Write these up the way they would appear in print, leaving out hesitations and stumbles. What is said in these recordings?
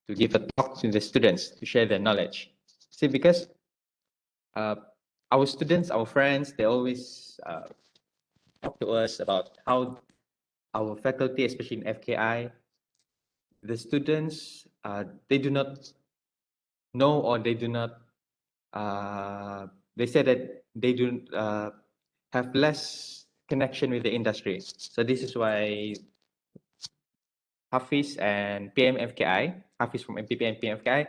to give a talk to the students to share their knowledge. See, because our students, our friends, they always talk to us about how our faculty, especially in FKI, the students, they do not know, or they do not, they say that they do have less connection with the industry. So this is why Hafiz and PMFKI, Hafiz from MPP and PMFKI,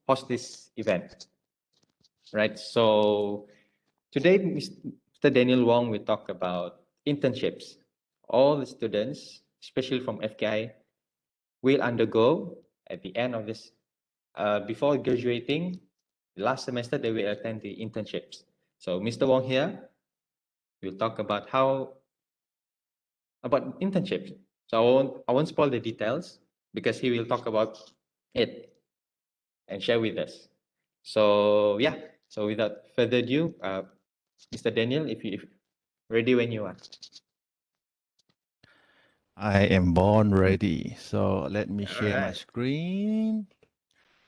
host this event, right? So today, Mr. Daniel Wong will talk about internships. All the students, especially from FKI, will undergo at the end of this, before graduating, last semester, they will attend the internships. So Mr. Wong here will talk about about internships. So I won't spoil the details because he will talk about it and share with us. So yeah, so without further ado, Mr. Daniel, if you ready when you are. I am born ready. So let me share my Alright. screen.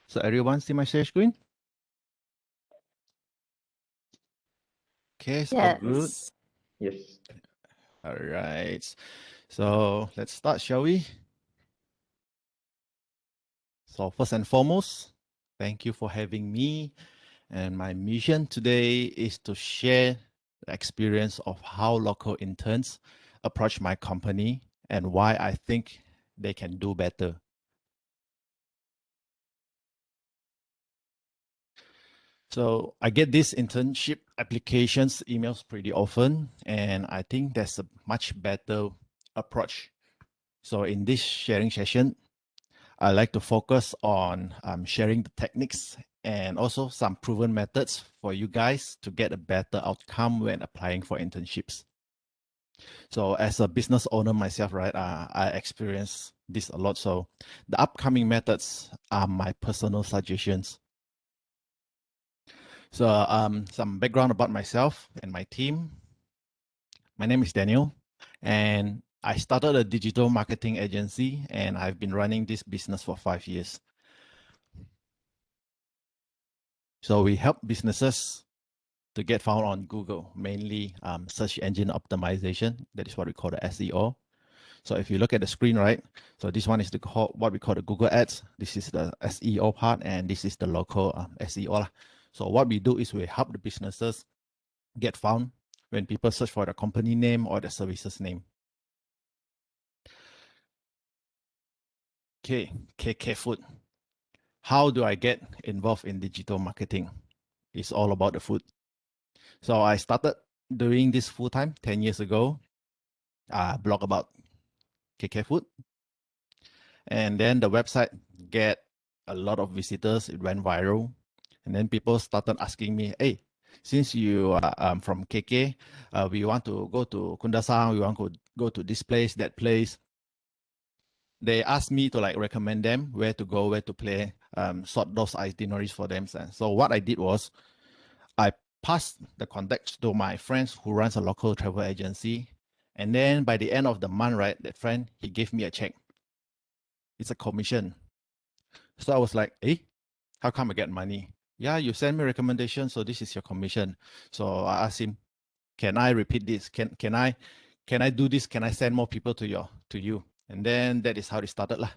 So everyone see my share screen? Okay, so good. Yes. All right. So let's start, shall we? So first and foremost, thank you for having me. And my mission today is to share the experience of how local interns approach my company and why I think they can do better. So I get these internship applications emails pretty often, and I think there's a much better approach. So in this sharing session, I like to focus on sharing the techniques and also some proven methods for you guys to get a better outcome when applying for internships. So as a business owner myself, right, I experience this a lot. So the upcoming methods are my personal suggestions. So some background about myself and my team. My name is Daniel, and I started a digital marketing agency, and I've been running this business for 5 years. So we help businesses to get found on Google, mainly search engine optimization. That is what we call the SEO. So if you look at the screen, right? So this one is what we call the Google Ads. This is the SEO part, and this is the local SEO. So what we do is we help the businesses get found when people search for the company name or the services name. Okay, KK Food. How do I get involved in digital marketing? It's all about the food. So I started doing this full time 10 years ago. Blog about KK Food. And then the website get a lot of visitors. It went viral. And then people started asking me, hey, since you are from KK, we want to go to Kundasang, we want to go to this place, that place. They asked me to like recommend them where to go, where to play, sort those itineraries for them. So what I did was I passed the contacts to my friends who runs a local travel agency. And then by the end of the month, right, that friend, he gave me a check. It's a commission. So I was like, hey, how come I get money? Yeah, you send me recommendation, so this is your commission. So I asked him, can I repeat this? Can I do this? Can I send more people to you? And then that is how it started lah.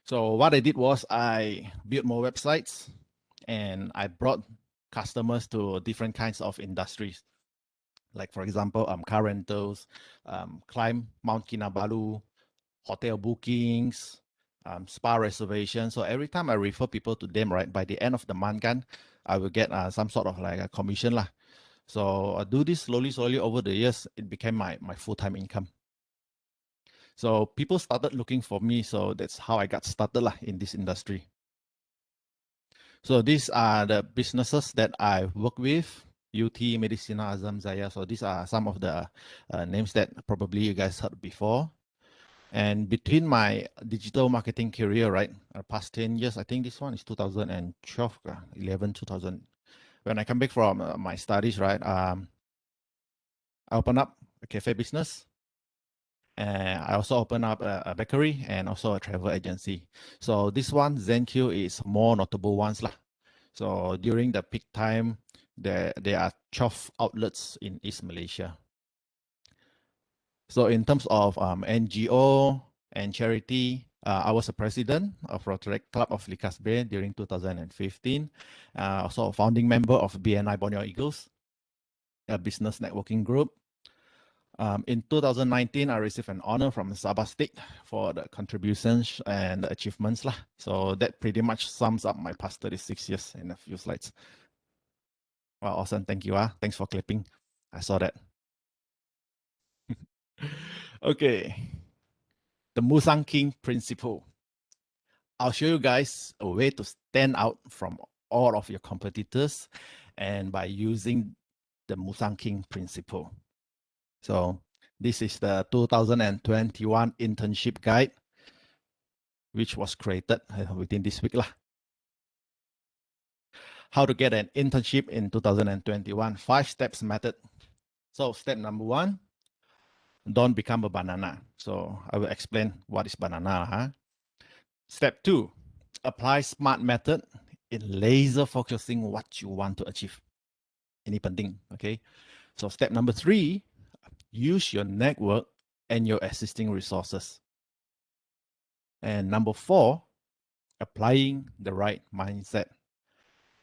So what I did was I built more websites and I brought customers to different kinds of industries. Like for example, car rentals, climb Mount Kinabalu, hotel bookings, spa reservations. So every time I refer people to them, right, by the end of the month, I will get some sort of like a commission lah. So I do this slowly over the years. It became my full-time income. So people started looking for me. So that's how I got started lah in this industry. So these are the businesses that I work with. UT, Medicina, Azam, Zaya. So these are some of the names that probably you guys heard before. And between my digital marketing career, right, past 10 years, I think this one is 2012, 11, 2000. When I come back from my studies, right, I opened up a cafe business. I also opened up a bakery and also a travel agency. So this one, ZenQ, is more notable ones lah. So during the peak time, there are 12 outlets in East Malaysia. So in terms of NGO and charity, I was a president of Rotary Club of Likas Bay during 2015. Also a founding member of BNI Borneo Eagles, a business networking group. In 2019, I received an honor from Sabah State for the contributions and the achievements lah. So that pretty much sums up my past 36 years in a few slides. Well, awesome. Thank you. Thanks for clapping. I saw that. Okay. The MUSANG KING principle. I'll show you guys a way to stand out from all of your competitors and by using the MUSANG KING principle. So this is the 2021 internship guide, which was created within this week lah. How to get an internship in 2021, 5 steps method. So step number 1, don't become a banana. So I will explain what is banana. Step 2, apply SMART method in laser focusing what you want to achieve. Ini penting, okay? So step number 3, use your network and your existing resources. And number 4, applying the right mindset.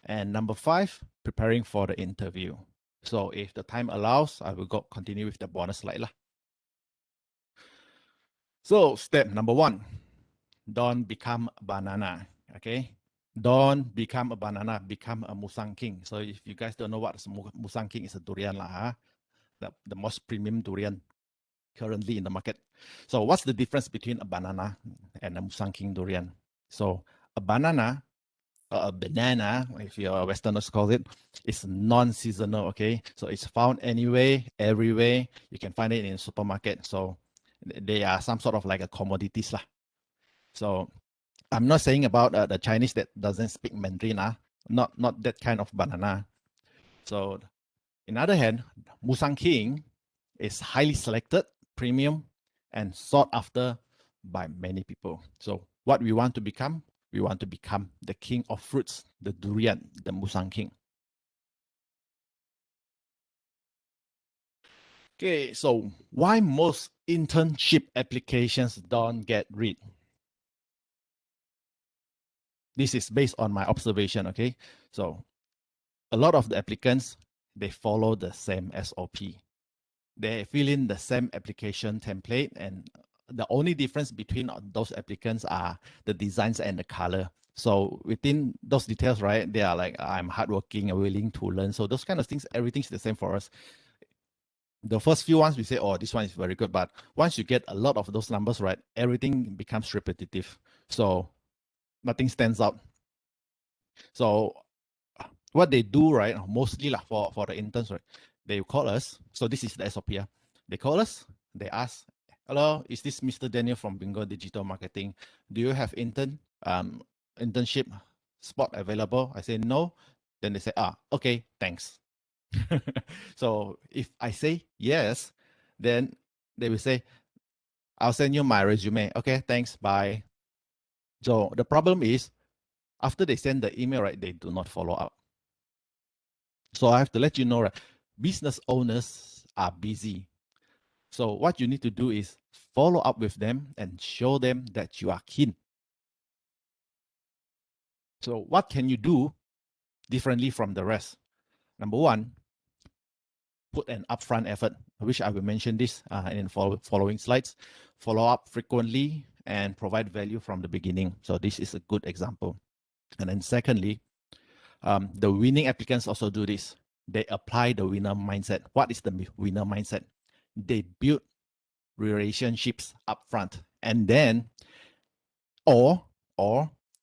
And number 5, preparing for the interview. So if the time allows, I will continue with the bonus slide lah. So step number 1, don't become a banana, okay? Don't become a banana, become a MUSANG KING. So if you guys don't know what MUSANG KING is, a durian lah, the most premium durian currently in the market. So what's the difference between a banana and a MUSANG KING durian? So a banana, if your Westerners call it, is non-seasonal, okay? So it's found anywhere, everywhere. You can find it in a supermarket. So they are some sort of like a commodities lah. So I'm not saying about the Chinese that doesn't speak Mandarin, not that kind of banana. So in other hand, MUSANG KING is highly selected, premium, and sought after by many people. So what we want to become, we want to become the king of fruits, the durian, the MUSANG KING. Okay, so why most internship applications don't get read? This is based on my observation, okay? So a lot of the applicants, they follow the same SOP. They fill in the same application template, and the only difference between those applicants are the designs and the color. So within those details, right, they are like, I'm hardworking and willing to learn. So those kind of things, everything's the same for us. The first few ones we say, oh, this one is very good. But once you get a lot of those numbers, right, everything becomes repetitive. So nothing stands out. So what they do, right, mostly for the interns, right, they call us. So this is the SOP. They call us, they ask, hello, is this Mr. Daniel from Bingo Digital Marketing? Do you have internship spot available? I say no. Then they say, okay, thanks. So if I say yes, then they will say, I'll send you my resume. Okay, thanks, bye. So the problem is, after they send the email, right, they do not follow up. So I have to let you know, right, business owners are busy. So what you need to do is follow up with them and show them that you are keen. So what can you do differently from the rest? Number 1, put an upfront effort. I wish I will mention this in following slides. Follow up frequently and provide value from the beginning. So this is a good example. And then secondly, the winning applicants also do this. They apply the winner mindset. What is the winner mindset? They build relationships upfront, and then or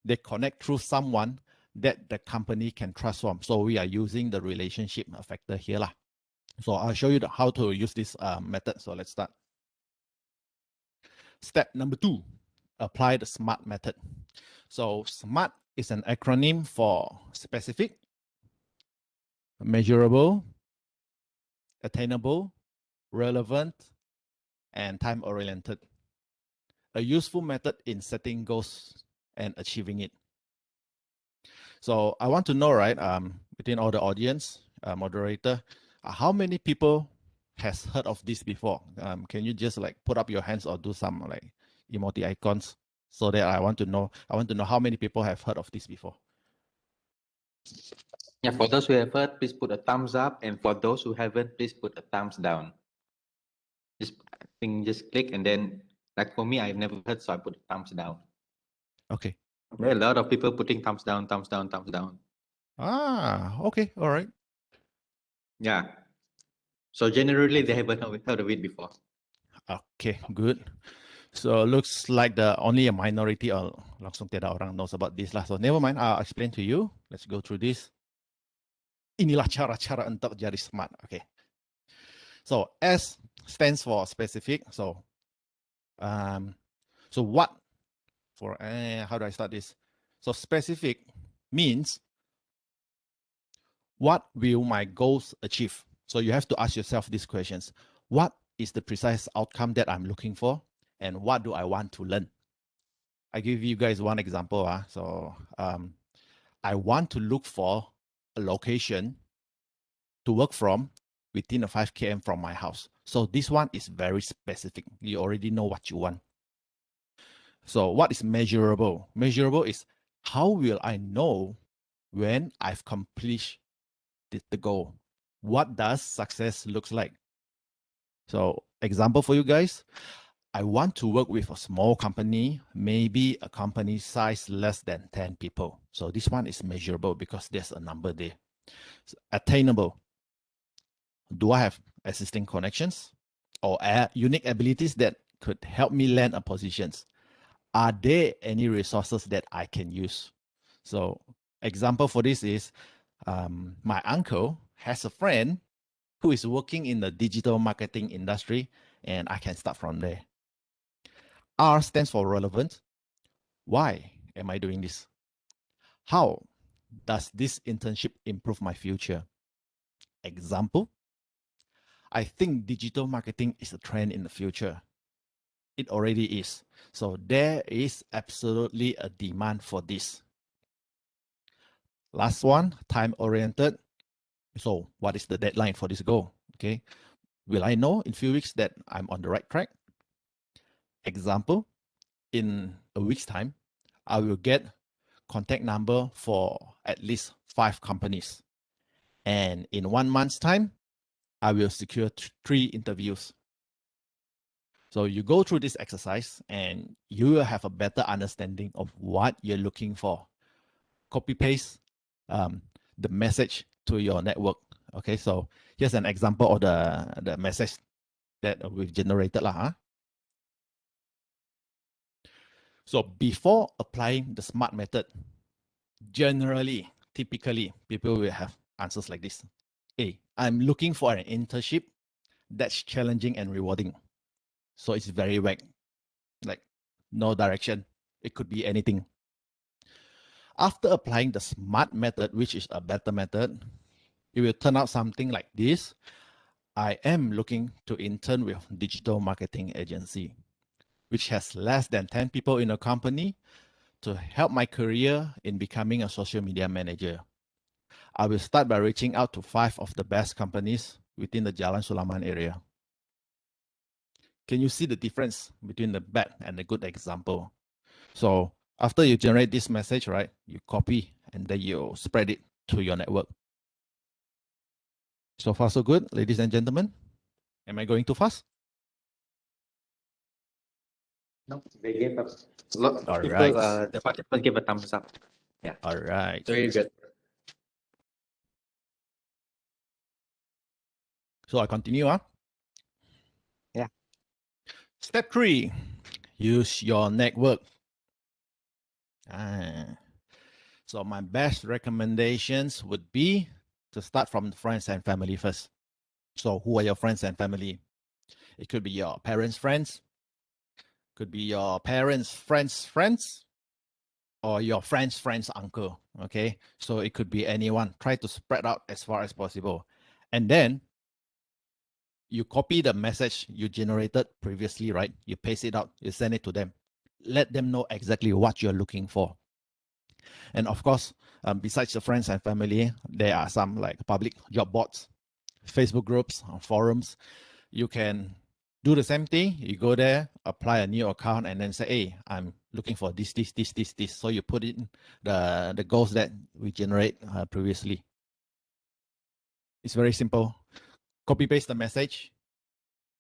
they connect through someone that the company can trust from. So we are using the relationship factor here lah. So I'll show you how to use this method. So let's start. Step number 2, apply the SMART method. So SMART is an acronym for specific, measurable, attainable, relevant, and time-oriented. A useful method in setting goals and achieving it. So I want to know, right, within all the audience, moderator, how many people has heard of this before? Can you just like put up your hands or do some like emoji icons so that I want to know how many people have heard of this before? Yeah, for those who have heard, please put a thumbs up, and for those who haven't, please put a thumbs down. Just click, and then like for me, I've never heard, so I put a thumbs down. Okay. There are a lot of people putting thumbs down, thumbs down, thumbs down. Ah, okay, all right. Yeah. So generally, they haven't heard of it before. Okay, good. So looks like the only a minority or langsung tiada orang knows about this lah. So never mind, I'll explain to you. Let's go through this. Inilah cara-cara untuk jadi smart. Okay. So S stands for specific. So what for? How do I start this? So specific means what will my goals achieve? So you have to ask yourself these questions. What is the precise outcome that I'm looking for? And what do I want to learn? I give you guys one example. So I want to look for a location to work from within a 5 km from my house. So this one is very specific. You already know what you want. So what is measurable? Measurable is how will I know when I've accomplished the goal? What does success looks like? So example for you guys, I want to work with a small company, maybe a company size less than 10 people. So this one is measurable because there's a number there. So attainable. Do I have existing connections or unique abilities that could help me land a positions? Are there any resources that I can use? So example for this is my uncle has a friend who is working in the digital marketing industry, and I can start from there. R stands for relevant. Why am I doing this? How does this internship improve my future? Example, I think digital marketing is a trend in the future. It already is. So there is absolutely a demand for this. Last one, time-oriented. So what is the deadline for this goal? Okay. Will I know in a few weeks that I'm on the right track? Example, in a week's time, I will get contact number for at least 5 companies. And in 1 month's time, I will secure 3 interviews. So you go through this exercise and you will have a better understanding of what you're looking for. Copy paste the message to your network. Okay, so here's an example of the message that we've generated. So before applying the SMART method, generally, typically, people will have answers like this. A, I'm looking for an internship that's challenging and rewarding. So it's very vague, like no direction. It could be anything. After applying the SMART method, which is a better method, it will turn out something like this. I am looking to intern with digital marketing agency, which has less than 10 people in a company to help my career in becoming a social media manager. I will start by reaching out to 5 of the best companies within the Jalan Sulaman area. Can you see the difference between the bad and the good example? So after you generate this message, right, you copy and then you spread it to your network. So far, so good, ladies and gentlemen. Am I going too fast? No, they gave us a lot of All people. right. The participants gave a thumbs up. Yeah. All right. Very good. So I continue. Yeah. Step 3, use your network. So my best recommendations would be to start from friends and family first. So who are your friends and family? It could be your parents' friends, could be your parents' friends, or your friend's uncle. Okay, so it could be anyone. Try to spread out as far as possible. And then You copy the message you generated previously, right? You paste it out, you send it to them. Let them know exactly what you're looking for. And of course, besides the friends and family, there are some like public job boards, Facebook groups, forums. You can do the same thing. You go there, apply a new account, and then say, hey, I'm looking for this. So you put in the goals that we generate previously. It's very simple. Copy paste the message,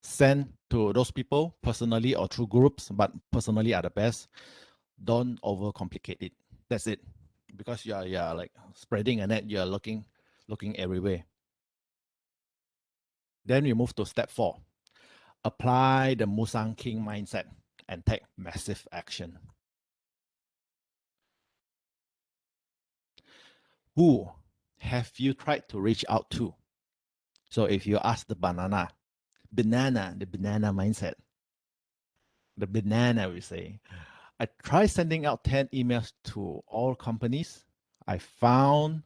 send to those people personally or through groups, but personally are the best. Don't overcomplicate it. That's it. Because you're like spreading a net, you're looking everywhere. Then we move to step 4. Apply the MUSANG KING mindset and take massive action. Who have you tried to reach out to? So if you ask the banana mindset, the banana will say, I tried sending out 10 emails to all companies I found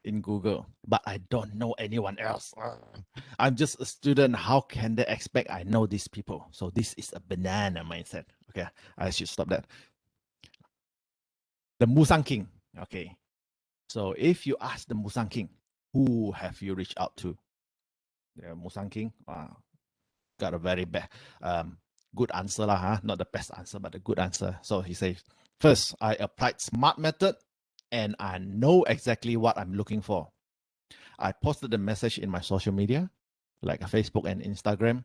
in Google, but I don't know anyone else. I'm just a student. How can they expect I know these people? So this is a banana mindset. Okay, I should stop that. The Musang King. Okay, so if you ask the Musang King, who have you reached out to? The Musang King got a very bad, good answer lah, huh? Not the best answer, but a good answer. So he says, first, I applied SMART method, and I know exactly what I'm looking for. I posted the message in my social media, like Facebook and Instagram.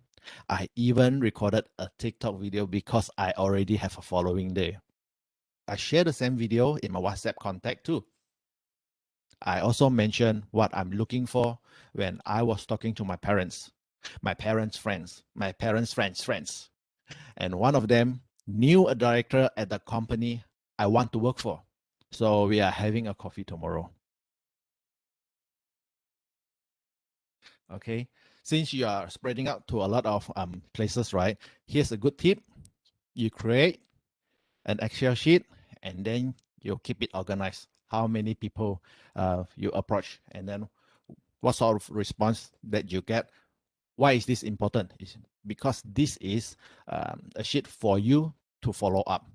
I even recorded a TikTok video because I already have a following there. I share the same video in my WhatsApp contact too. I also mentioned what I'm looking for when I was talking to my parents' friends, friends. And one of them knew a director at the company I want to work for. So we are having a coffee tomorrow. Okay. Since you are spreading out to a lot of places, right? Here's a good tip. You create an Excel sheet and then you keep it organized. How many people you approach, and then what sort of response that you get. Why is this important? It's because this is a sheet for you to follow up.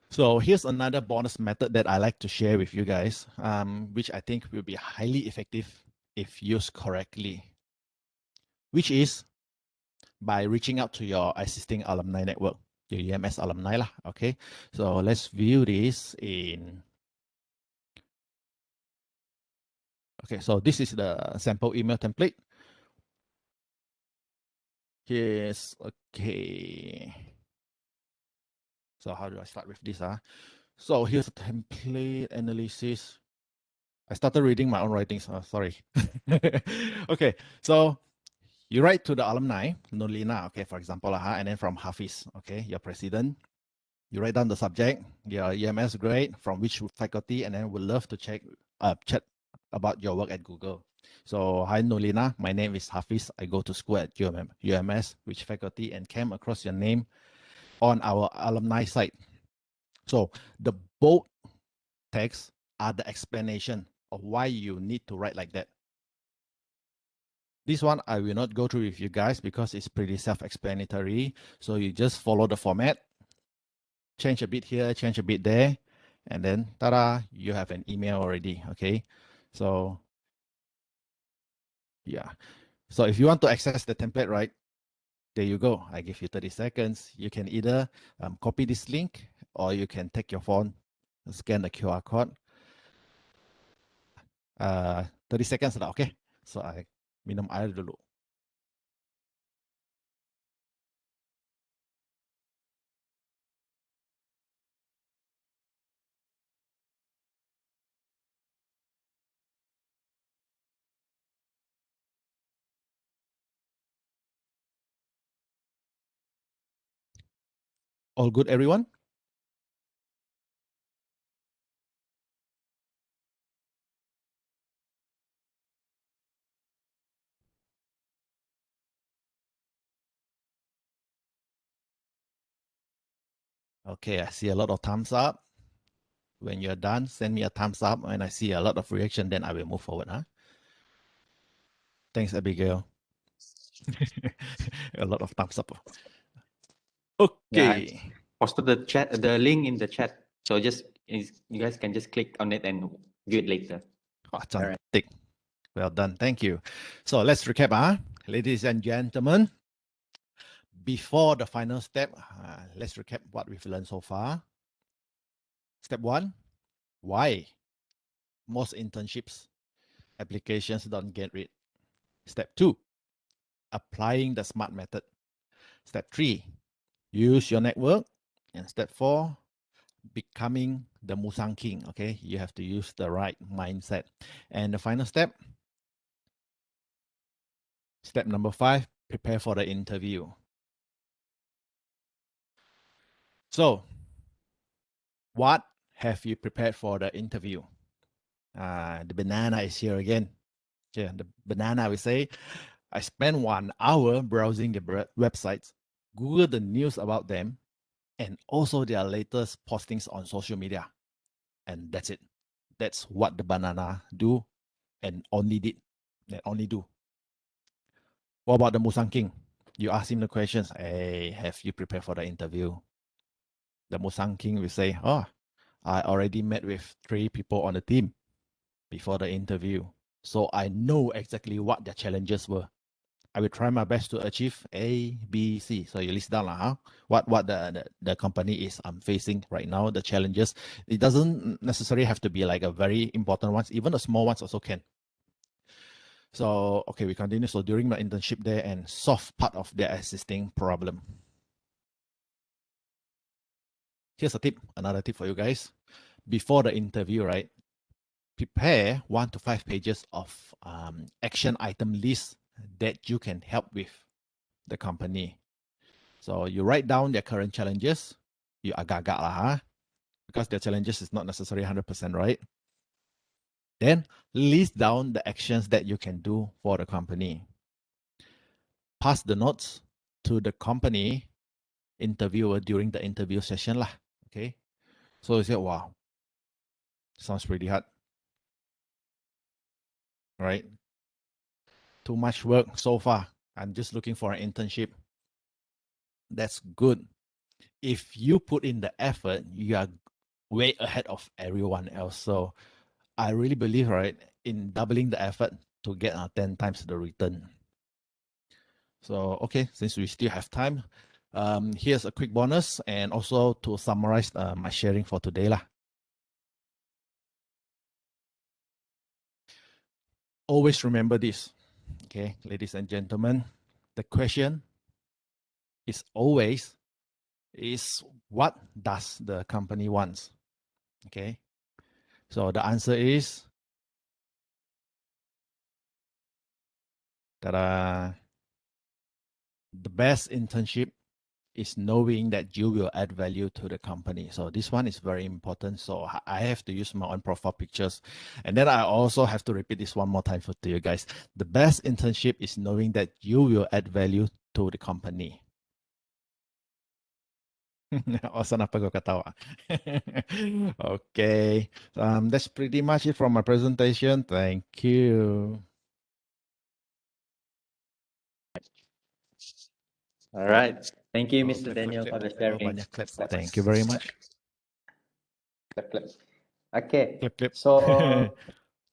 So here's another bonus method that I like to share with you guys, which I think will be highly effective if used correctly, which is by reaching out to your existing alumni network, your UMS alumni lah. Okay, so let's view this in. Okay, so this is the sample email template. Here's okay. So how do I start with this? So here's a template analysis. I started reading my own writings. Sorry. Okay, so you write to the alumni, Nolina, okay, for example, and then from Hafiz, okay, your president. You write down the subject, your EMS grade, from which faculty, and then would love to chat about your work at Google. So, hi Nolina, my name is Hafiz. I go to school at UMS, which faculty, and came across your name on our alumni site. So, the bold text are the explanation of why you need to write like that. This one I will not go through with you guys because it's pretty self-explanatory. So you just follow the format, change a bit here, change a bit there, and then ta-da, you have an email already. Okay, so yeah. So if you want to access the template, right, there you go. I give you 30 seconds. You can either copy this link or you can take your phone, scan the QR code. 30 seconds lah, okay? So I minum air dulu. All good, everyone? Okay, I see a lot of thumbs up. When you're done, send me a thumbs up. When I see a lot of reaction, then I will move forward. Thanks, Abigail. A lot of thumbs up. Yeah, Okay. I posted the link in the chat. So you guys can just click on it and view it later. Oh, cantik. Well done. Thank you. So let's recap, ladies and gentlemen. Before the final step, let's recap what we've learned so far. Step 1, why most internships applications don't get read. Step 2, applying the SMART method. Step 3, use your network. And step 4, becoming the MUSANG King. Okay, you have to use the right mindset. And the final step, step number 5, prepare for the interview. So, what have you prepared for the interview? The banana is here again. Yeah, the banana, we say, I spent 1 hour browsing the websites, Google the news about them, and also their latest postings on social media. And that's it. That's what the banana do and only did. And only do. What about the MUSANG King? You ask him the questions. Hey, have you prepared for the interview? The MUSANG King will say, oh, I already met with 3 people on the team before the interview. So I know exactly what their challenges were. I will try my best to achieve A, B, C. So you list down what the company is facing right now, the challenges. It doesn't necessarily have to be like a very important ones. Even the small ones also can. So, okay, we continue. So during my internship there and solve part of their existing problem. Here's a tip, another tip for you guys. Before the interview, right, prepare 1 to 5 pages of action item list that you can help with the company. So you write down their current challenges. You agak-agak lah, because their challenges is not necessarily 100% right. Then list down the actions that you can do for the company. Pass the notes to the company interviewer during the interview session lah. Okay. So you say, wow, sounds pretty hard. Right? Too much work so far. I'm just looking for an internship. That's good. If you put in the effort, you are way ahead of everyone else. So I really believe, right, in doubling the effort to get 10 times the return. So, okay, since we still have time, here's a quick bonus and also to summarize my sharing for today lah. Always remember this, okay, ladies and gentlemen, the question is always what does the company wants? Okay, so the answer is that the best internship is knowing that you will add value to the company. So this one is very important. So I have to use my own profile pictures. And then I also have to repeat this one more time for you guys. The best internship is knowing that you will add value to the company. Osan apa kau ketawa? Okay. That's pretty much it from my presentation. Thank you. All right. Thank you, Oh, Mr. clap, Daniel, clap, for the clap. sharing. Oh, banyak clap. Thank you very much. Clap, clap. Okay. Clap, clap. So,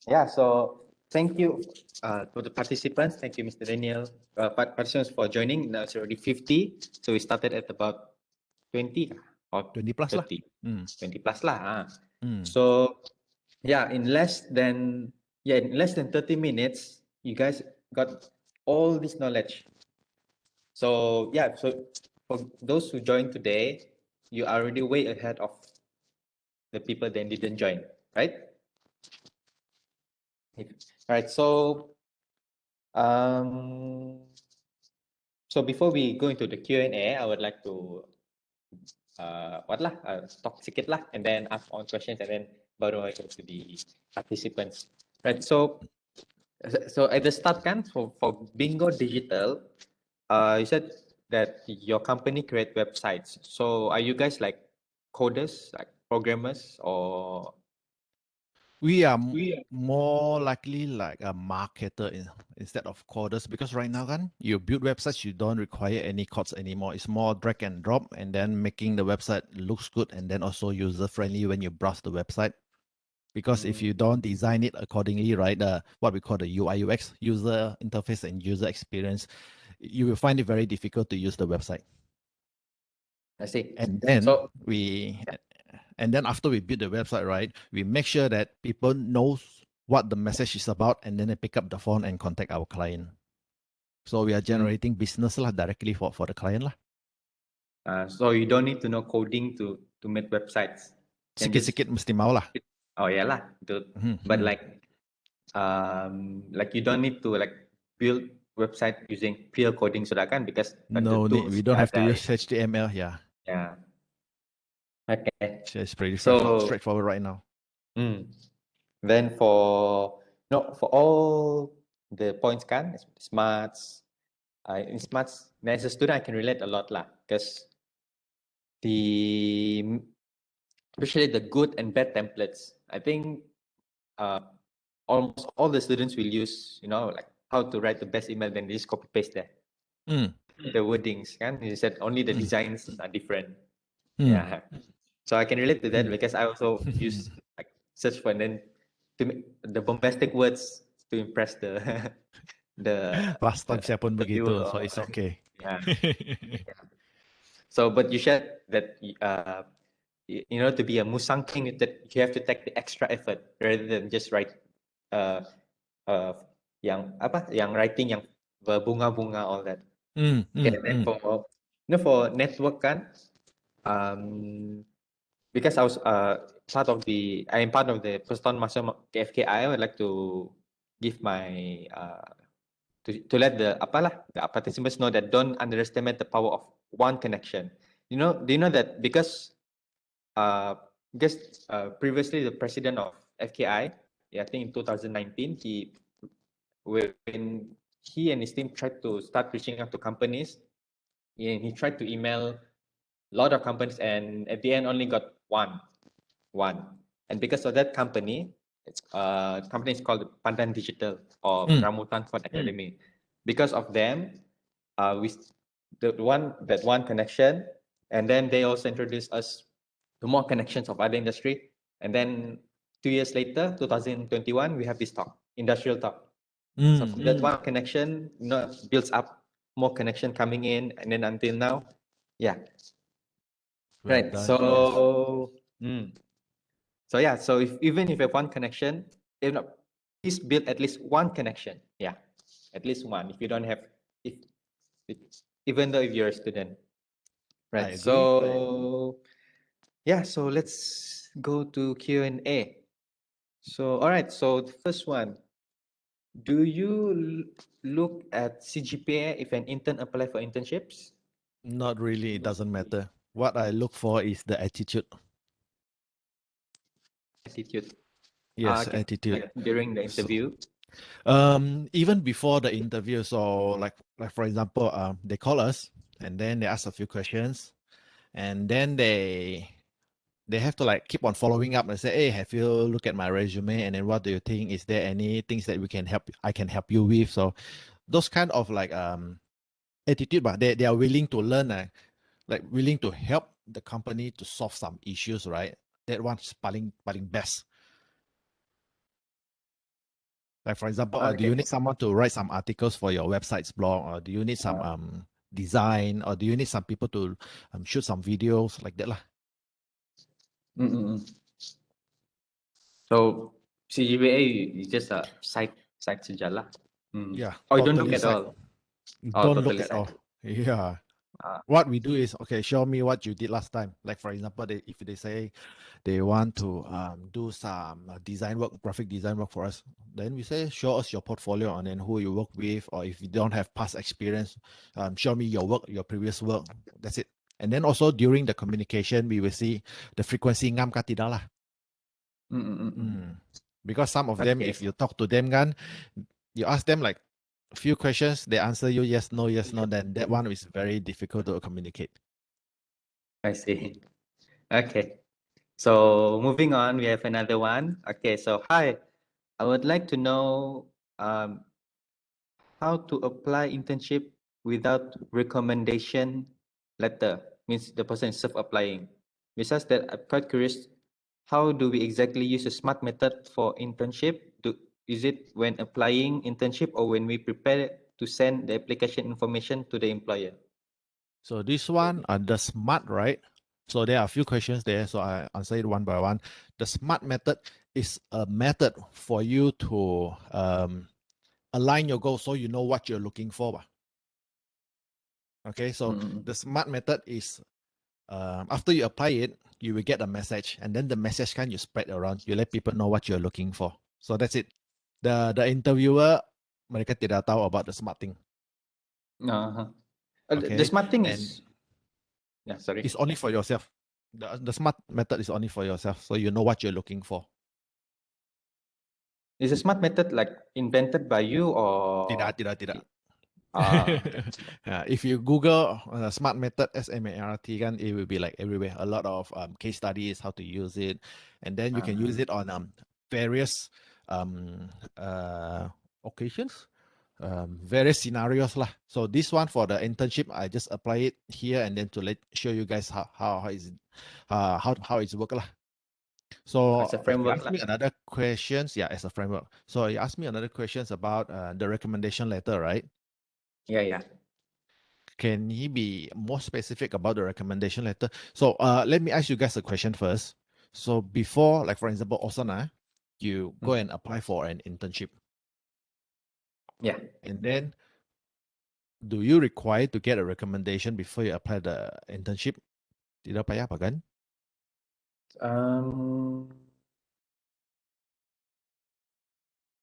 yeah, so thank you to the participants. Thank you, Mr. Daniel. Participants for joining. Now it's already 50. So we started at about 20 or 20 plus 30. lah. 20 plus lah. So, yeah, in less than 30 minutes, you guys got all this knowledge. So yeah, so for those who joined today, you are already way ahead of the people that didn't join, right? All right. Um, so before we go into the Q&A, I would like to talk sedikit lah, and then ask all questions, and then baru I go to the participants. Right. So at the start, kan, for Bingo Digital, you said that your company create websites. So are you guys like coders, like programmers, or We are more likely like a marketer instead of coders, because right now, kan, you build websites, you don't require any codes anymore. It's more drag and drop, and then making the website looks good and then also user friendly when you browse the website. Because if you don't design it accordingly, right, what we call the UI UX, user interface and user experience, you will find it very difficult to use the website. I see. And then So after we build the website, right, we make sure that people knows what the message is about, and then they pick up the phone and contact our client. So we are generating business lah directly for the client lah. So you don't need to know coding to make websites. Can just Sikit-sikit mesti mau lah. oh yeah lah. But like you don't need to like build website using pure coding sudah kan, because No need. We don't have to use HTML. Yeah. Yeah. Okay. So it's pretty So straightforward right now. then for all the points kan, smarts, in smarts, as a student I can relate a lot lah, because especially the good and bad templates, I think almost all the students will use, like how to write the best email, then they just copy paste there. The wordings kan, you said only the designs are different. Yeah. So I can relate to that because I also use like search for, and then to make the bombastic words to impress the Last time saya pun begitu, viewer. so it's okay. Yeah. So, but you said that to be a MUSANG king, that you have to take the extra effort rather than just write yang writing yang berbunga-bunga, all that. Okay, then for network kan, because I am part of the Perston Master FKI, I would like to give my to let the participants know that don't underestimate the power of one connection. Do you know that because previously the president of FKI, I think in 2019, when he and his team tried to start reaching out to companies, he tried to email a lot of companies, and at the end only got one. And because of that company, company is called Pandan Digital or Rambutan Fund Academy. Because of them, that one connection, and then they also introduced us to more connections of other industry. And then 2 years later, 2021, we have this talk, industrial talk. So from that one connection, builds up more connection coming in, and then until now, yeah. Well right. done, So, so yeah. So even if you have one connection, please build at least one connection. Yeah, at least one. If you don't have, even though if you're a student, right? I agree. So, yeah. So let's go to Q&A. So, all right. So the first one. Do you look at CGPA if an intern apply for internships? Not really. It doesn't matter. What I look for is the attitude. Attitude. Yes, Okay. attitude. Like during the interview. Even before the interview. So like for example, they call us and then they ask a few questions, and then they have to like keep on following up and say, hey, have you look at my resume, and then what do you think? Is there any things that I can help you with? So those kind of like attitude, but they are willing to learn, like willing to help the company to solve some issues, right? That one's paling best. Like for example, do you need someone to write some articles for your website's blog, or do you need some design, or do you need some people to shoot some videos like that lah? So CGPA is just a side saja lah. Yeah. Oh, you totally don't look at side. all. Don't totally look at side. all. Yeah. What we do is, okay, show me what you did last time. Like for example, if they say they want to do some design work, graphic design work for us, then we say, show us your portfolio and then who you work with, or if you don't have past experience, show me your work, your previous work. That's it. And then also during the communication, we will see the frequency ngam ka tidak lah. Because some of them, if you talk to them, you ask them like a few questions, they answer you yes, no, then that one is very difficult to communicate. I see. Okay. So moving on, we have another one. Okay, so hi, I would like to know how to apply internship without recommendation letter. Means the person is self-applying. Besides that, I'm quite curious, how do we exactly use a SMART method for internship? Is it when applying internship or when we prepare to send the application information to the employer? So this one, the SMART, right? So there are a few questions there. So I answer it one by one. The SMART method is a method for you to align your goals so you know what you're looking for. Okay, so the SMART method is after you apply it, you will get a message, and then the message can you spread around. You let people know what you're looking for. So that's it. The interviewer, mereka tidak tahu about the SMART thing. Uh-huh. The Okay, SMART thing and is, yeah, sorry. it's only for yourself. The SMART method is only for yourself, so you know what you're looking for. Is the SMART method like invented by you or? Tidak. Okay. If you Google SMART method S.M.A.R.T, kan, it will be like everywhere. A lot of case studies, how to use it, and then you can use it on various occasions, various scenarios lah. So this one for the internship, I just apply it here and then to show you guys how is it, how it's work lah. So As a you framework asked lah. me another questions, yeah, as a framework. So you asked me another questions about the recommendation letter, right? Yeah. Can he be more specific about the recommendation letter? So let me ask you guys a question first. So before, like for example, Osana, you go and apply for an internship. Yeah. And then do you require to get a recommendation before you apply the internship? Tidak payah apa kan?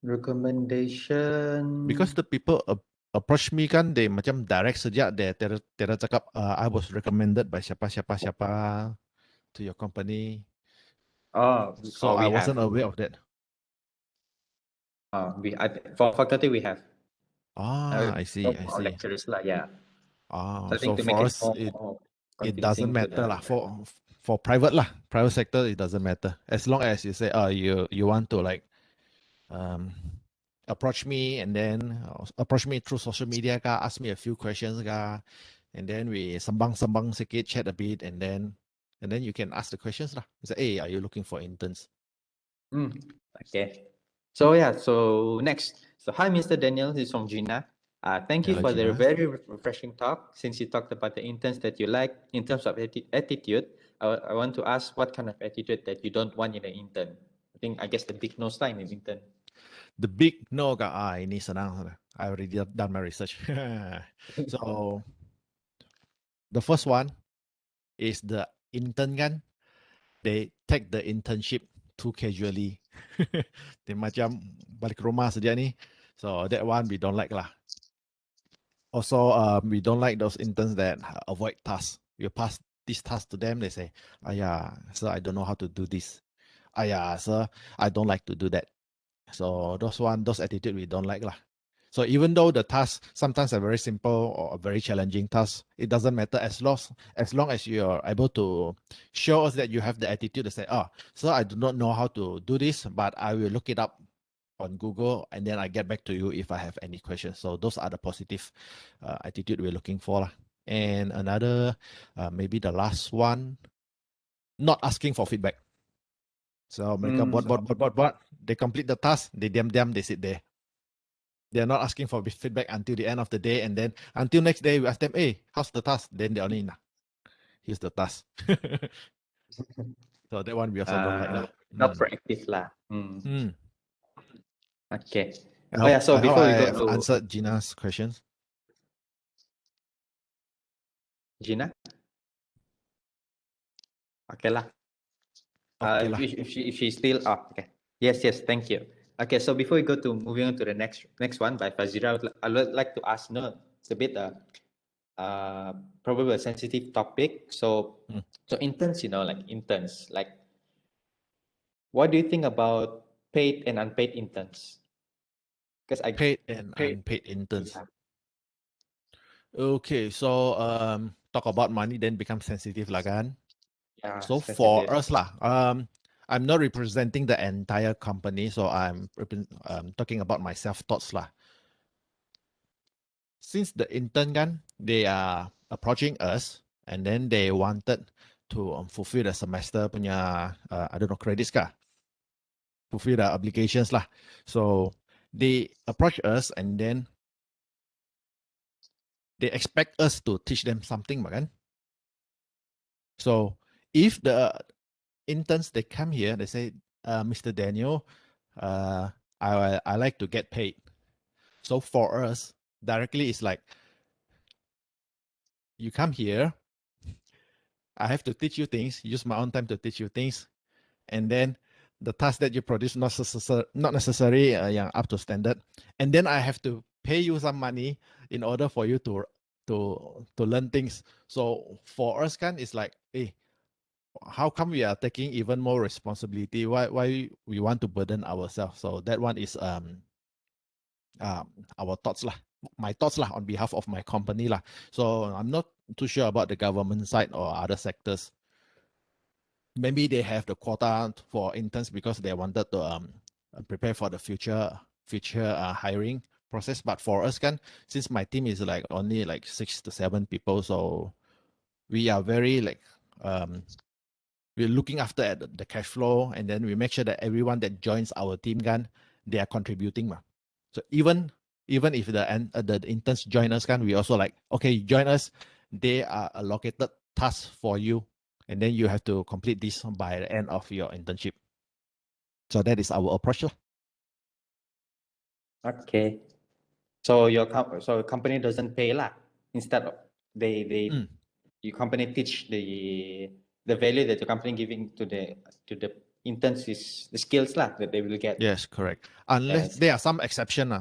Recommendation. Because the people approach me kan, they macam direct saja, they tidak cakap, I was recommended by siapa to your company. So I We have. wasn't aware of that. For faculty we have. I see. For our lecturers lah, yeah. So I So think to make for it us, more it doesn't convincing to matter the. lah. For private lah, private sector, it doesn't matter as long as you say, you want to like, approach me and then approach me through social media ka, ask me a few questions ka, and then we sambang sikit, chat a bit, and then you can ask the questions lah. You say, hey, are you looking for interns? Okay. So yeah, so next. So hi, Mr. Daniel. This is from Gina. Thank you Hello, for the Gina. very refreshing talk. Since you talked about the interns that you like in terms of attitude, I want to ask what kind of attitude that you don't want in an intern. I guess the big no sign in intern. The big no ka, ini senang. I already done my research. So the first one is the intern kan, they take the internship too casually. They macam balik rumah saja ni. So that one we don't like lah. Also, we don't like those interns that avoid tasks. You pass this task to them, they say, "Aya, sir, I don't know how to do this. Aya, sir, I don't like to do that." So those attitude we don't like lah. So even though the tasks sometimes are very simple or very challenging tasks, it doesn't matter as long as you are able to show us that you have the attitude to say, sir, I do not know how to do this, but I will look it up on Google and then I get back to you if I have any questions. So those are the positive attitude we're looking for lah. And another, maybe the last one, not asking for feedback. So mereka buat, they complete the task, they diam, they sit there. They're not asking for feedback until the end of the day, and then until next day we ask them, hey, how's the task? Then they only, here's the task. So that one we also don't like lah. Not proactive lah. Okay. So I hope before we go I have to answered Gina's questions. Gina, okay lah. Okay lah. If she's still okay. Yes, thank you. Okay, so before we go to moving on to the next one by Fazira, I would like to ask, it's a bit probably a sensitive topic. So interns, like what do you think about paid and unpaid interns? Because paid and unpaid interns. Yeah. Okay, so talk about money then become sensitive lah kan. Yeah, So for sensitive. us lah, I'm not representing the entire company, so I'm talking about my self thoughts lah. Since the intern kan, they are approaching us, and then they wanted to fulfill the semester punya I don't know credits kah, fulfill the obligations lah. So they approach us, and then they expect us to teach them something, kan? So if the interns they come here, they say, Mr. Daniel, I like to get paid. So for us, directly it's like, you come here, I have to teach you things, use my own time to teach you things, and then the task that you produce not necessary yang up to standard, and then I have to pay you some money in order for you to learn things. So for us kan, it's like, hey, how come we are taking even more responsibility? Why we want to burden ourselves? So that one is our thoughts lah, my thoughts lah on behalf of my company lah. So I'm not too sure about the government side or other sectors. Maybe they have the quota for interns because they wanted to prepare for the future hiring process. But for us kan, since my team is like only like 6 to 7 people, so we are very like we're looking after at the cash flow, and then we make sure that everyone that joins our team kan, they are contributing ma. So even if the interns join us kan, we also like, okay, join us, they are allocated tasks for you, and then you have to complete this by the end of your internship. So that is our approach lah. Okay. So your company doesn't pay lah. Instead of your company teach the value that your company giving to the interns is the skills lah that they will get. Yes, correct. Unless Yes. there are some exception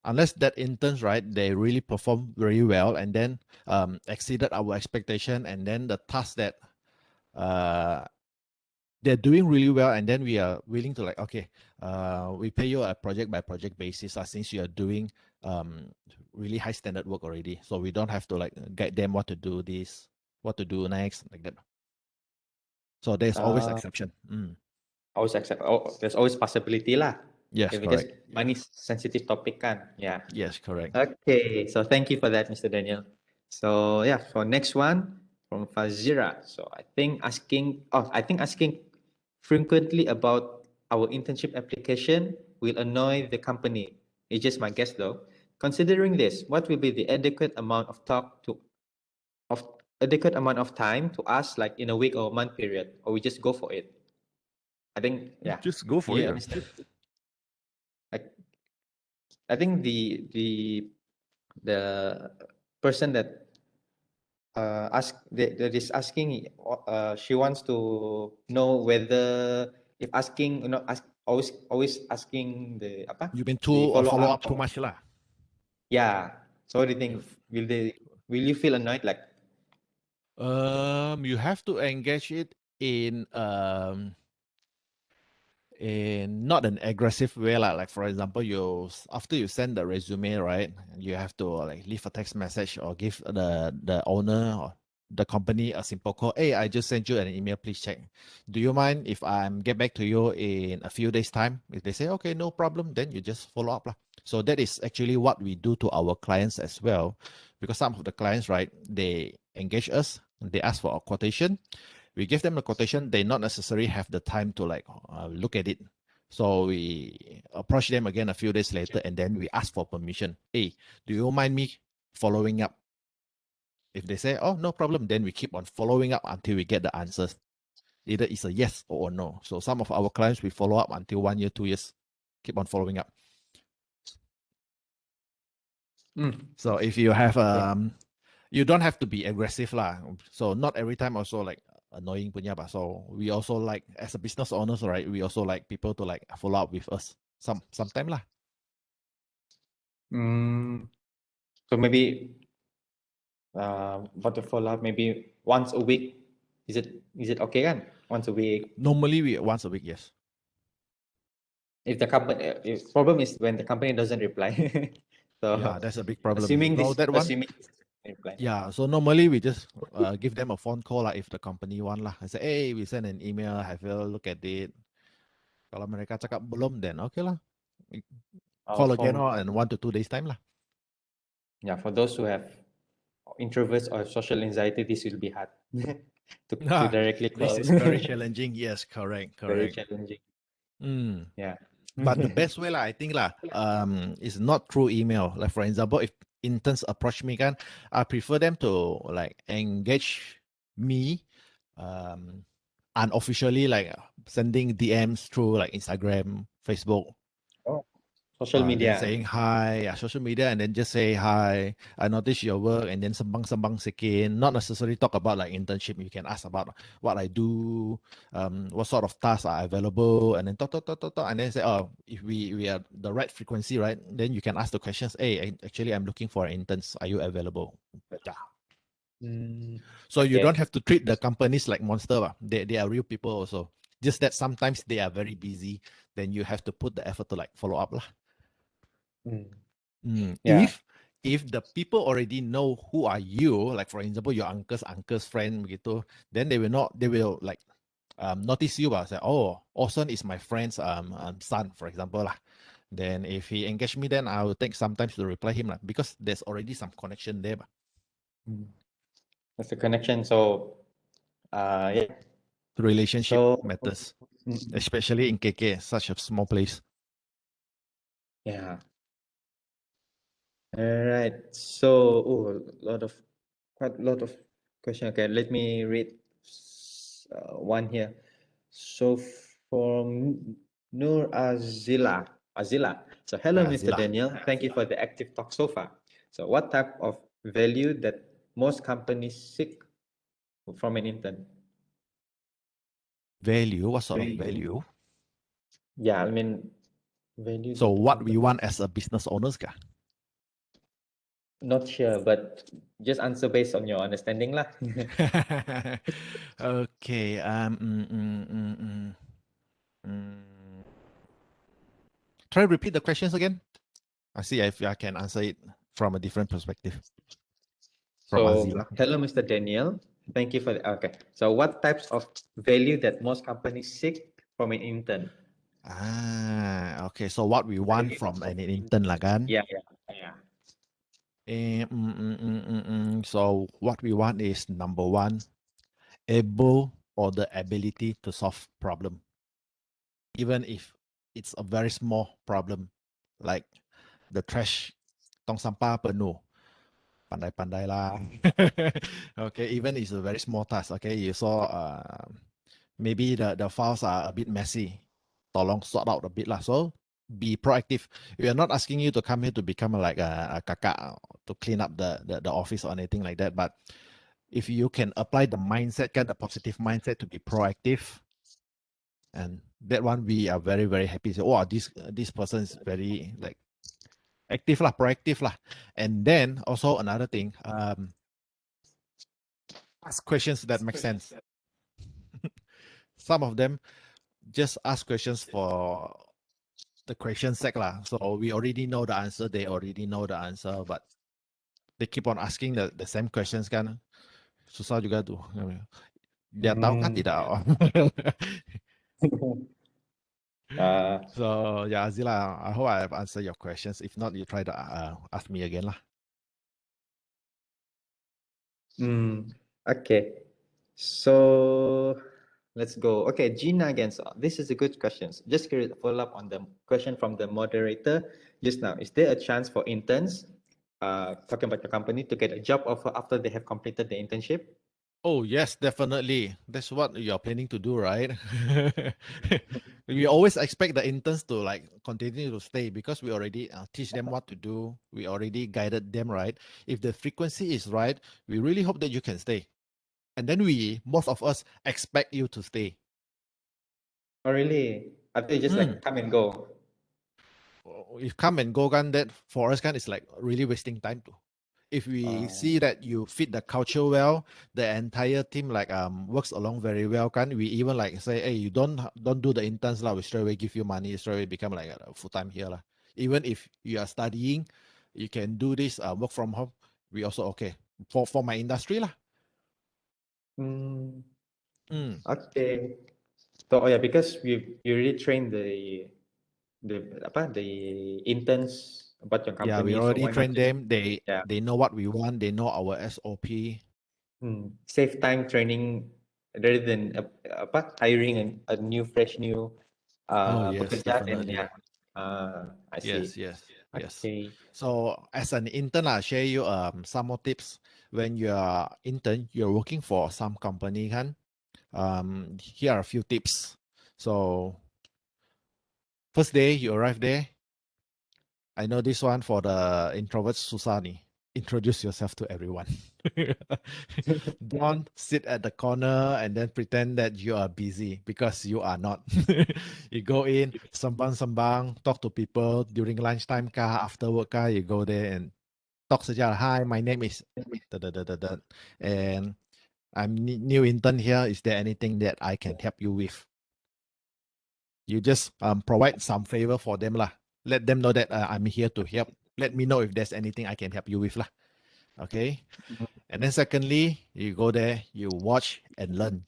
unless that interns, right, they really perform very well and then exceeded our expectation, and then the task that they're doing really well, and then we are willing to like, okay, we pay you a project by project basis since you are doing really high standard work already, so we don't have to like guide them what to do what to do next, like that. So there's always exception. Always accept. Oh, there's always possibility lah. Yes, Yeah, because correct. money is sensitive topic kan. Yeah. Yes, correct. Okay. So thank you for that, Mr. Daniel. So yeah, for next one from Fazira. So I think asking frequently about our internship application will annoy the company. It's just my guess though. Considering this, what will be the adequate amount of adequate amount of time to ask, like in a week or a month period, or we just go for it? I think Just go for yeah, it. Mr. I think the person that that is asking, she wants to know whether if asking, always asking the apa, You've been the too follow follow up. up too much lah. Yeah. So what do you think? Will you feel annoyed? Like, you have to engage it in not an aggressive way lah. Like for example, after you send the resume, right, you have to like leave a text message or give the owner or the company a simple call. Hey, I just sent you an email. Please check. Do you mind if I get back to you in a few days' time? If they say okay, no problem, then you just follow up lah. So that is actually what we do to our clients as well, because some of the clients, right, they engage us, they ask for a quotation. We give them a quotation, they not necessarily have the time to like look at it. So we approach them again a few days later, and then we ask for permission. Hey, do you mind me following up? If they say, oh, no problem, then we keep on following up until we get the answers. Either it's a yes or a no. So some of our clients, we follow up until 1 year, 2 years, keep on following up. So if you have you don't have to be aggressive lah. So not every time also like annoying punya ba. So we also like, as a business owners, right, we also like people to like follow up with us sometime lah. so maybe what to follow up, maybe once a week. Is it okay kan? Once a week. Normally we once a week, yes. If the company, problem is when the company doesn't reply. So Yeah, that's a big problem. assuming You know this, that one? assuming reply. Yeah, so normally we just give them a phone call lah if the company want lah. I say, hey, we send an email, have you look at it? Kalau mereka cakap belum, then okay lah. Call again in 1 to 2 days time lah. Yeah, for those who have introverts or social anxiety, this will be hard to directly call. This is very challenging. Yes, correct. Very challenging. Yeah. But the best way lah, I think lah, is not through email. Like for example, if interns approach me, kan, I prefer them to like engage me, unofficially, like sending DMs through like Instagram, Facebook. Oh, social Then media. saying hi, social media, and then just say hi. I notice your work, and then sembang sikit. Not necessarily talk about like internship. You can ask about what I do, what sort of tasks are available, and then talk, and then say, oh, if we are the right frequency, right? Then you can ask the questions. Hey, actually, I'm looking for interns. Are you available? Yeah. So you Okay. don't have to treat the companies like monster. They are real people also. Just that sometimes they are very busy. Then you have to put the effort to like follow up lah. Yeah. If the people already know who are you, like for example your uncle's friend begitu, then they will like notice you, say, oh, Orson is my friend's son, for example lah. Then if he engage me, then I will take some time to reply him lah, because there's already some connection there. That's the connection. So yeah. The relationship So matters, especially in KK, such a small place. yeah. All right. So quite a lot of questions. Okay, let me read one here. So from Nur Azila. So hello, Mr. Azila. Daniel. Thank you for the active talk so far. So what type of value that most companies seek from an intern? Value? What sort of value? Yeah, I mean value. So that what we company- want as a business owners, kah? Not sure, but just answer based on your understanding lah. Okay. Try repeat the questions again. I see if I can answer it from a different perspective. From So, Azila. hello, Mr. Daniel. Thank you for the, okay. So, what types of value that most companies seek from an intern? Okay. So what we want from an intern lah kan? Yeah. So what we want is number one, able or the ability to solve problem. Even if it's a very small problem, like the trash tong sampah penuh. Pandai-pandai lah. Okay, even it's a very small task. Okay, you saw maybe the files are a bit messy. Tolong sort out a bit lah. So be proactive. We are not asking you to come here to become like a kakak to clean up the office or anything like that. But if you can apply the mindset, get the positive mindset to be proactive, and that one we are very, very happy. So, oh, this person is very like active lah, proactive lah. And then also another thing, ask questions that make sense. Some of them just ask questions for the question sake lah. So we already know the answer, they already know the answer, but they keep on asking the same questions kan. Susah juga tu. Dia tahu kan tidak? So yeah, Azila, I hope I have answered your questions. If not, you try to ask me again lah. Okay. So let's go. Okay, Gina again. So this is a good question. Just to follow up on the question from the moderator just now. Is there a chance for interns, talking about your company, to get a job offer after they have completed the internship? Oh, yes, definitely. That's what you're planning to do, right? We always expect the interns to like continue to stay because we already teach them what to do. We already guided them, right? If the frequency is right, we really hope that you can stay. And then most of us expect you to stay. Oh, really? After you just like come and go? If come and go, kan, that for us, kan, it's like really wasting time too. If we see that you fit the culture well, the entire team like works along very well, can we even like say, hey, you don't do the interns lah, we straight away give you money, straight away become like a full time here lah. Even if you are studying, you can do this work from home. We also okay. for my industry lah. Mm, Mm. okay. So yeah, because you really train the interns about your Yeah, we company, so already why not trained just them. They yeah they know what we want. They know our SOP. save time training rather than hiring a new fresh new Oh yes, pekerja then definitely. yeah I see. Yes, yes, yes. Okay. So as an intern, I'll share you some more tips. When you are intern, you're working for some company, kan? Here are a few tips. So first day you arrive there, I know this one for the introverts susah ni. Introduce yourself to everyone. Don't sit at the corner and then pretend that you are busy because you are not. You go in, sambang, talk to people during lunchtime kah, after work kah, you go there and talk saja. Hi, my name is da, da, da, da, da, and I'm new intern here. Is there anything that I can help you with? You just provide some favor for them lah. Let them know that I'm here to help. Let me know if there's anything I can help you with lah. Okay. And then secondly, you go there, you watch and learn.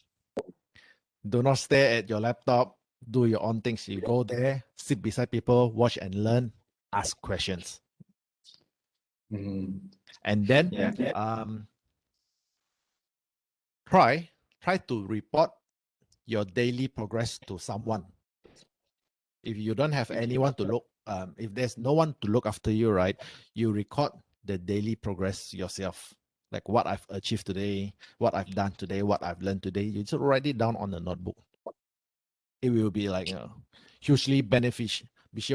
Do not stare at your laptop. Do your own things. You go there, sit beside people, watch and learn, ask questions, Mm, and then yeah. um, try to report your daily progress to someone. If you don't have anyone to look, if there's no one to look after you, right, you record the daily progress yourself, like what I've achieved today, what I've done today, what I've learned today. You just write it down on the notebook. It will be like hugely beneficial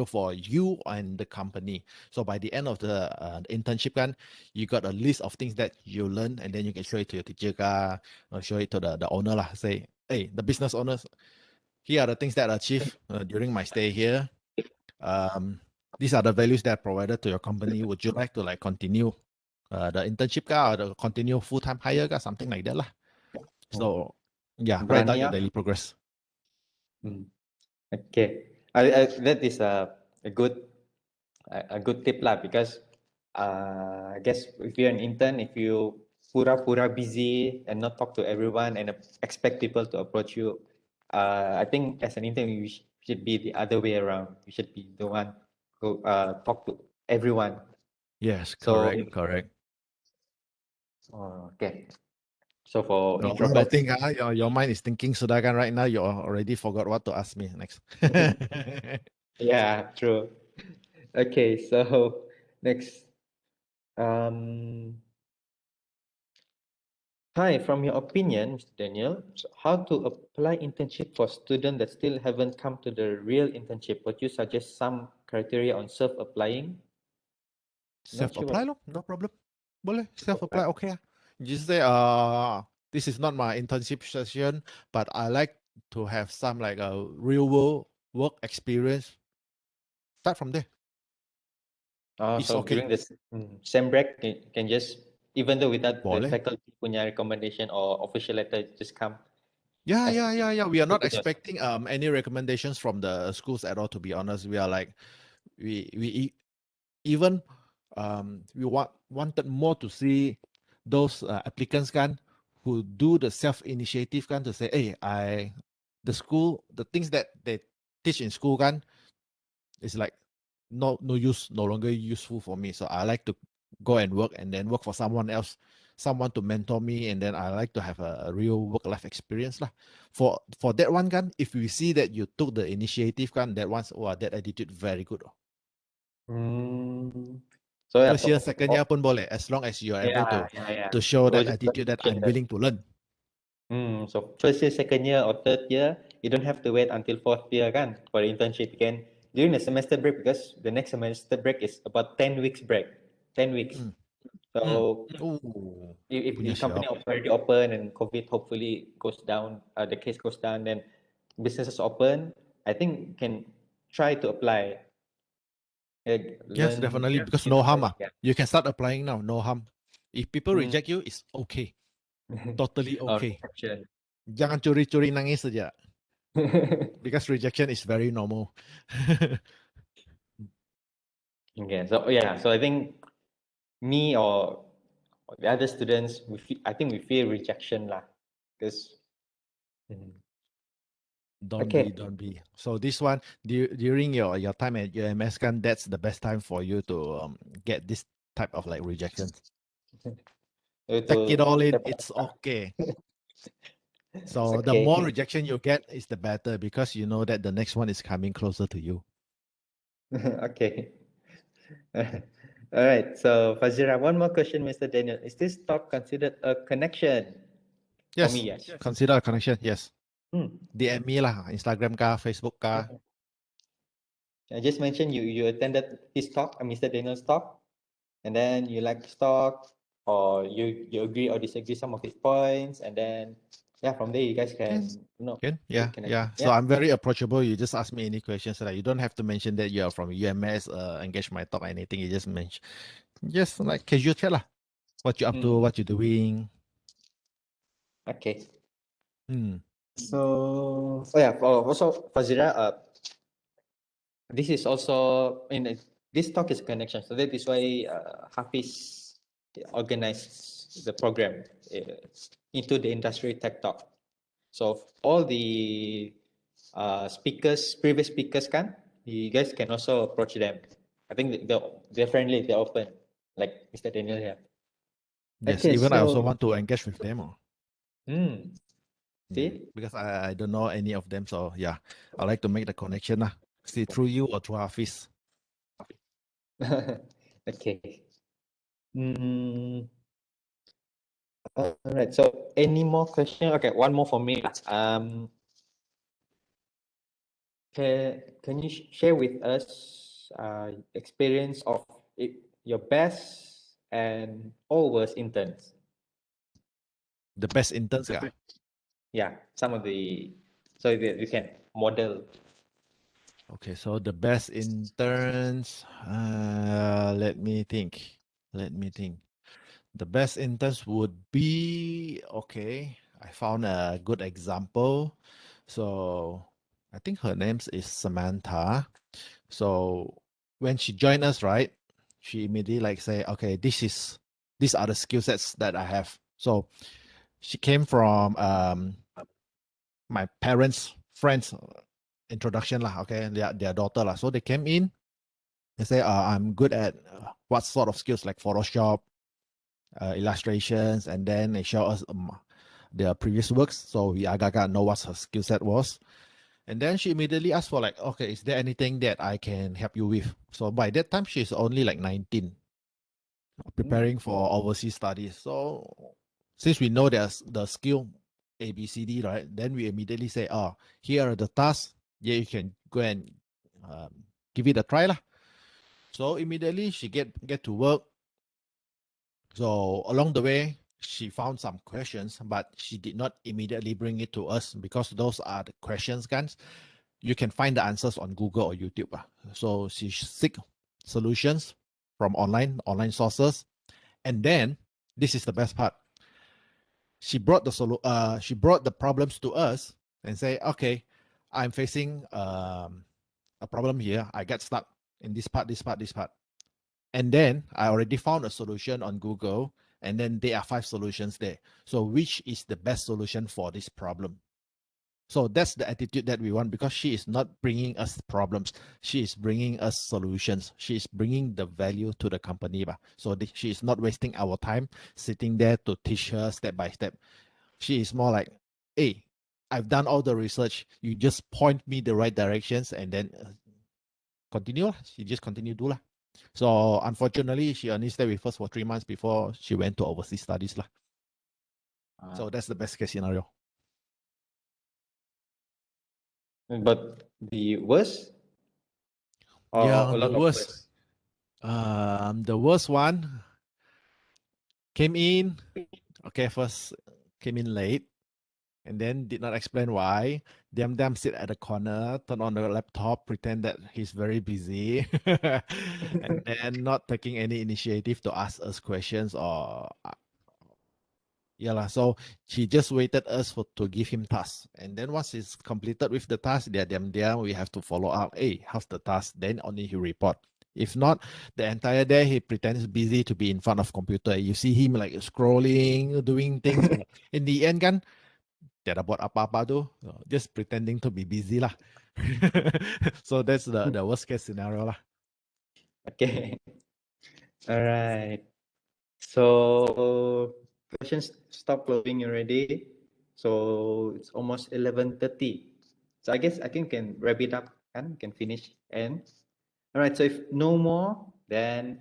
for you and the company. So by the end of the internship, kan, you got a list of things that you learn, and then you can show it to your teacher, or show it to the owner lah. Say, hey, the business owners, here are the things that I achieved during my stay here. These are the values that are provided to your company. Would you like to like continue the internship or the continue full-time hire something like that lah. So yeah, write down Berani your ya. daily progress. Okay. That is a good tip lah because I guess if you're an intern, if you pura-pura busy and not talk to everyone and expect people to approach you, I think as an intern you should be the other way around. You should be the one who talk to everyone. Yes, So correct. okay. So for A lot of introverts, things, your mind is thinking, Sudagan, right now. You already forgot what to ask me next. yeah, true. Okay, so next. Um, Hi, from your opinion, Mr. Daniel, how to apply internship for students that still haven't come to the real internship? Would you suggest some criteria on self-applying? Not sure Self-apply, what no problem. Boleh, self-apply, self-apply. okay. Just say, this is not my internship session, but I like to have some like a real world work experience. Start from there. It's So okay. during this sem break, you can just, even though without the Boleh. faculty punya recommendation or official letter, just come Yeah, as We are not open yourself. expecting any recommendations from the schools at all. To be honest, we are like even we wanted more to see those applicants who do the self initiative to say, hey, the things that they teach in school is like no use, no longer useful for me. So I like to go and work and then work for someone else, someone to mentor me, and then I like to have a real work life experience lah. For that one if we see that you took the initiative that one's that attitude very good. Hmm. So yeah, First year, second year pun boleh, as long as you are able yeah. to show I was that just going to attitude that mention I'm that. willing to learn. So first year, second year, or third year, you don't have to wait until fourth year kan for the internship. You can during the semester break because the next semester break is about 10 weeks break. 10 weeks. Mm. Mm. So Oh, if punya the company siap. already open and COVID hopefully goes down, the case goes down, then businesses open, I think you can try to apply, Yes, learn definitely, because no harm. intern. Yeah. You can start applying now, no harm. If people Mm. reject you, it's okay. Totally okay. Rejection. Jangan curi-curi nangis saja. Because rejection is very normal. Okay, so yeah, so I think me or The other students, I think we fear rejection lah, because. Don't Okay. be. So this one, during your time at UMS, kan, that's the best time for you to get this type of like rejections. Take it all in, it's okay. So the more rejection you get is the better, because you know that the next one is coming closer to you. Okay. All right. So Fazira, one more question, Mr. Daniel. Is this talk considered a connection? For Yes, me, yes. consider a connection. Yes. Hmm. DM me lah, Instagram ka, Facebook ka. I just mentioned you attended his talk, Mr. Daniel's talk, and then you like his talk, or you agree or disagree some of his points, and then yeah, from there you guys can Yeah. So I'm very approachable. You just ask me any questions. Like, you don't have to mention that you are from UMS, engage my talk, anything. You just mention, just like casual chat lah. What you up to? What you doing? Okay. Hmm. So yeah, also Fazira, this is also this talk is connection, so that is why Hafiz organized the program into the industry tech talk. So all the previous speakers you guys can also approach them. I think they're friendly, they're open, like Mr. Daniel here. Yes, Okay, even I also so want to engage with them. see, Because I don't know any of them. So yeah, I like to make the connection lah. See through you or through Hafiz. okay. All right. So, any more question? Okay, one more for me. Can you share with us experience of your best and or worst interns? The best interns ka? Yeah, some of the so that you can model. Okay, so the best interns. Let me think. The best interns would be, okay, I found a good example. So I think her name is Samantha. So when she joined us, right, she immediately like say, okay, these are the skill sets that I have. So she came from my parents' friends introduction lah. Okay, their daughter lah. So they came in. They say, I'm good at what sort of skills like Photoshop, illustrations, and then they show us their previous works. So we agak know what her skill set was. And then she immediately asked for like, okay, is there anything that I can help you with? So by that time, she's only like 19, preparing for overseas studies. So since we know there's the skill ABCD, right? Then we immediately say, here are the tasks. Yeah, you can go and give it a try lah. So immediately she get to work. So along the way, she found some questions, but she did not immediately bring it to us, because those are the questions, guys. You can find the answers on Google or YouTube. So she seek solutions from online sources. And then this is the best part. She brought the problems to us and say, okay, I'm facing a problem here. I get stuck in this part. And then I already found a solution on Google, and then there are 5 solutions there. So which is the best solution for this problem? So that's the attitude that we want, because she is not bringing us problems. She is bringing us solutions. She is bringing the value to the company. So she is not wasting our time sitting there to teach her step by step. She is more like, hey, I've done all the research. You just point me the right directions, and then continue. She just continue do lah. So unfortunately, she only stayed with us for 3 months before she went to overseas studies lah. So that's the best case scenario. But the worst? Yeah, A lot the of worst. The worst one came in. Okay, first came in late, and then did not explain why. Damn, sit at the corner, turn on the laptop, pretend that he's very busy, and then not taking any initiative to ask us questions or yeah lah. So she just waited us to give him tasks, and then once he's completed with the task, there we have to follow up. Hey, how's the task? Then only he report. If not, the entire day he pretends busy to be in front of computer. You see him like scrolling, doing things. In the end kan, tiada buat apa-apa tu, just pretending to be busy lah. So that's the worst case scenario lah. Okay. All right. So questions stop flowing already. So it's almost 11:30. So I guess I can wrap it up and can finish and all right. So if no more, then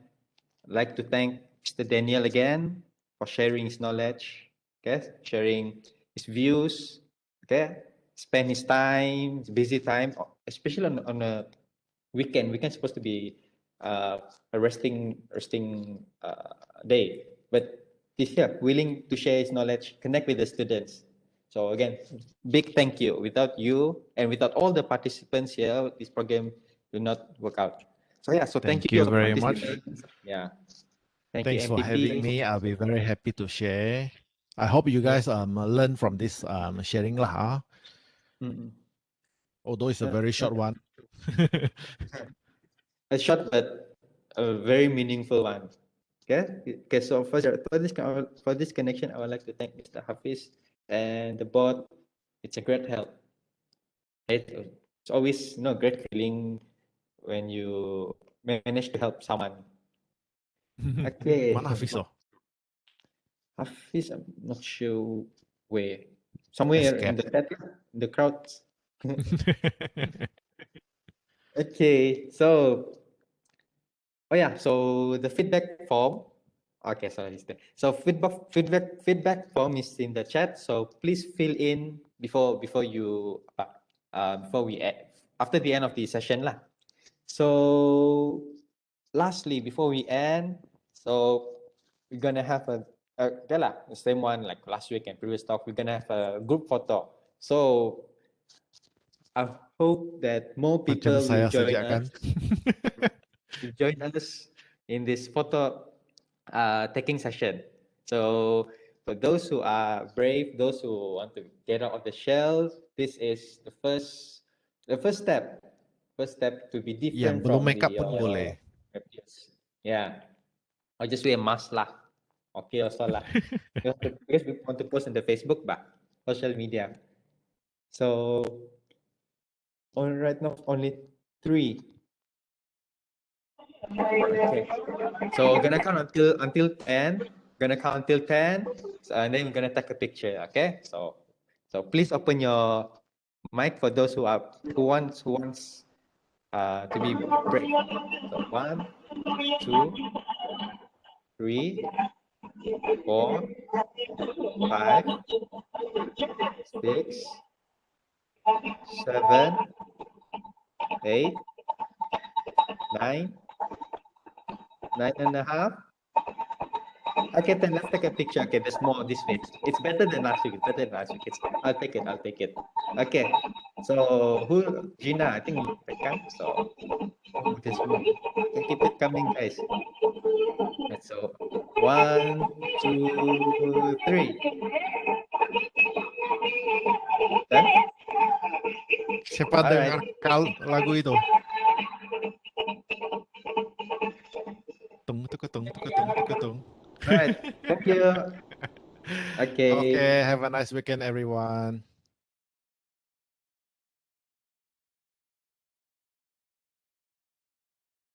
I'd like to thank Mr. Daniel again for sharing his knowledge, okay, sharing his views, okay, spend his time, his busy time, especially on a weekend. Weekend supposed to be a resting day, but he's here willing to share his knowledge, connect with the students. So again, big thank you. Without you and without all the participants here, this program will not work out. So yeah, so thank you you very much. participants. Yeah. Thank Thanks you, for MPP. having me. I'll be very happy to share. I hope you guys learn from this sharing lah. Mm-mm. Although it's a very short one. A short but a very meaningful one. Okay. Okay. So for this connection, I would like to thank Mr. Hafiz and the board. It's a great help. It's always great feeling when you manage to help someone. Okay. Mana Hafiz oh? Hafiz, I'm not sure where. Somewhere in the crowd. Okay. So oh yeah, so the feedback form. Okay, sorry. So feedback form is in the chat. So please fill in before you before we after the end of the session lah. So lastly, before we end, so we're gonna have the same one like last week and previous talk. We're gonna have a group photo. So I hope that more Macam people saya will join saja kan. us. Join us in this photo taking session. So for those who are brave, those who want to get out of the shell, this is the first step. First step to be Yang different belum from make up the pun boleh. peers. Yeah. Or just wear a mask lah. Okay, also lah. Because we want to post on the Facebook bah, social media. So right now only 3. Okay. So gonna count until 10. Gonna count until 10, and then we're gonna take a picture. Okay. So please open your mic for those who wants to be brave. So 1, 2, 3, 4, 5, 6, 7, 8, 9, 9.5. Okay, then let's take a picture. Okay, there's more of this face. It's better than last week. It's better than last week. I'll take it. Okay. So Gina, I think you can. So there's more. Okay, keep it coming, guys. And so 1, 2, 3. Done? Siapa dengar lagu itu? Tung tung tung tung tung tung. All right. Thank you. Okay. Okay, have a nice weekend everyone.